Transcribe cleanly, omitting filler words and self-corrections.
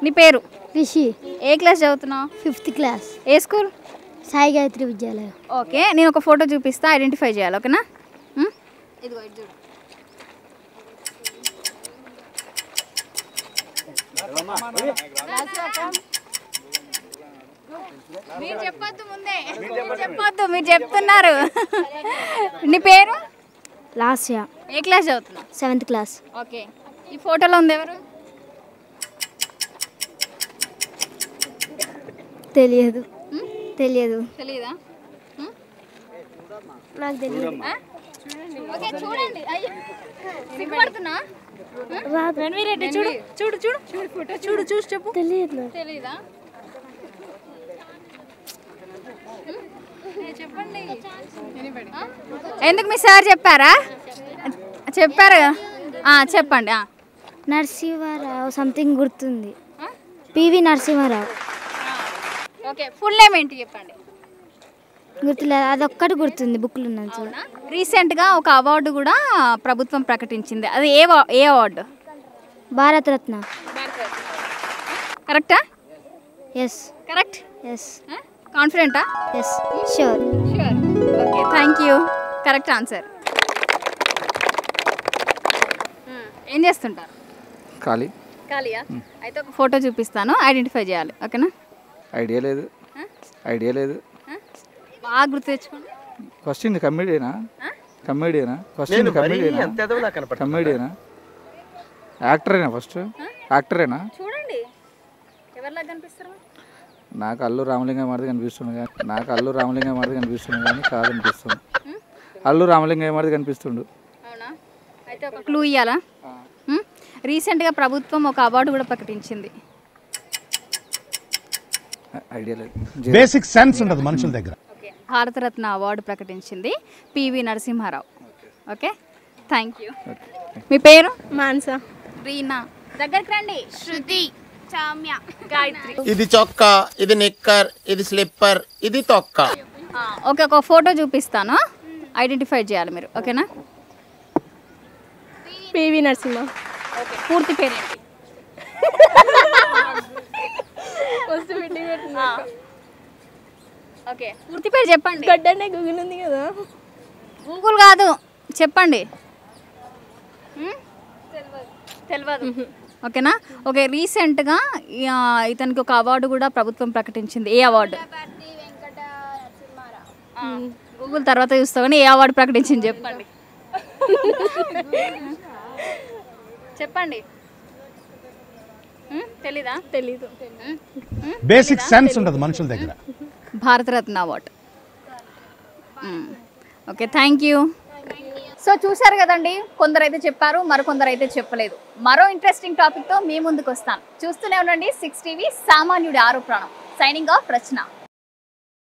నీ పేరు? రిషి. ఏ క్లాస్ చదువుతున్నావు? 5th class. ఏ స్కూల్? సాయి గాయత్రి విద్యాలయం. ఓకే, నేను ఒక ఫోటో చూపిస్తా, ఐడెంటిఫై చేయాలి. ఓకేనా? ఇదిగో ఇది చూడు. మీరు చెప్పొద్దు, ముందే చెప్పొద్దు, మీరు చెప్తున్నారు. నీ పేరు? లాస్య. ఏ క్లాస్ చదువుతున్నావు? 7th class. ఓకే, ఈ ఫోటోలో ఉంది ఎవరు? తెలియదు. తెలియదు. తెలీదా? నాకు తెలియదు. ఓకే, చూడండి. అయ్యో, సిగ్గుపడుతున్నా? రణవీరెడ్డి చూడు చూడు చూడు చూడు ఫోటో చూడు, చూసి చెప్పు. తెలియదు. తెలీదా? చెప్పండి. ఎందుకు మీ సార్ చెప్పారా? చెప్పారు. చెప్పండి. నరసింహారావు సంథింగ్ గుర్తుంది. PV Narasimha Rao. Okay, full name ఏంటి చెప్పండి. గుర్తులేదు, అదొక్కటి గుర్తుంది బుక్లు ఉన్నది. రీసెంట్గా ఒక అవార్డు కూడా ప్రభుత్వం ప్రకటించింది, అది ఏ అవార్డు? భారతరత్న. కరెక్టా? ఎస్. కరెక్ట్. ఎస్. కాన్ఫిడెంటా? Yes. Sure. Sure. Okay, thank you. Correct answer. ఏం చేస్తుంటారు? ఖాళీయా? అయితే ఒక ఫోటో చూపిస్తాను, ఐడెంటిఫై చేయాలి. ఓకేనా? ఐడియా లేదు. బాగా గుర్తు తెచ్చుకోండి. క్వశ్చన్ కమెడియనా? యాక్టరేనా? ఫస్ట్ యాక్టరేనా? చూడండి ఎవరిలాగా కనిపిస్తారు. నాకు అల్లు రామలింగం మాదిరి కనిపిస్తుంది కానీ కాదనిపిస్తుంది. అల్లు రామలింగం మాదిరి కనిపిస్తుండు. అవునా? అయితే ఒక క్లూ ఇవ్వాలా? రీసెంట్గా ప్రభుత్వం ఒక అవార్డు కూడా ప్రకటించింది. ఐడియా లేదు. బేసిక్ సెన్స్ ఉండదు మనుషుల దగ్గర. భారతరత్న అవార్డు ప్రకటించింది P V Narasimha Rao. Okay, thank you. మీ పేరు? మాన్సా. రీనా. దగ్గరికి రండి. శృతి, చామ్య, గాయత్రి. ఇది చొక్కా, ఇది నిక్కర్, ఇది స్లిప్పర్, ఇది తొక్క. ఓకే, ఒక ఫోటో చూపిస్తాను, ఐడెంటిఫై చేయాలి మీరు. ఓకేనా? పివి నరసింహ. ఓకే, పూర్తి పేరేంటి? ఓకే, పూర్తి పేరు చెప్పండి. గడ్డనే గూగుల్ ఉంది కదా. గూగుల్ కాదు, చెప్పండి. తెలియదు. ఓకేనా? ఓకే, రీసెంట్గా ఇతనికి ఒక అవార్డు కూడా ప్రభుత్వం ప్రకటించింది. ఏ అవార్డు? గూగుల్ తర్వాత చూస్తావు కానీ ఏ అవార్డు ప్రకటించింది చెప్పండి. చెప్పండి. తెలీదా? తెలీదు. బేసిక్ సెన్స్ ఉండదు మనుషుల దగ్గర. Bharat Ratna award. Okay, thank you. So చూశారు కదండి, కొందరైతే చెప్పారు, మరికొందరైతే చెప్పలేదు. మరో ఇంట్రెస్టింగ్ టాపిక్తో మీ ముందుకు వస్తాను. చూస్తూనే ఉండండి 6 టీవీ, సామాన్యుడి ఆరో ప్రాణం. సైనింగ్ ఆఫ్ రచన.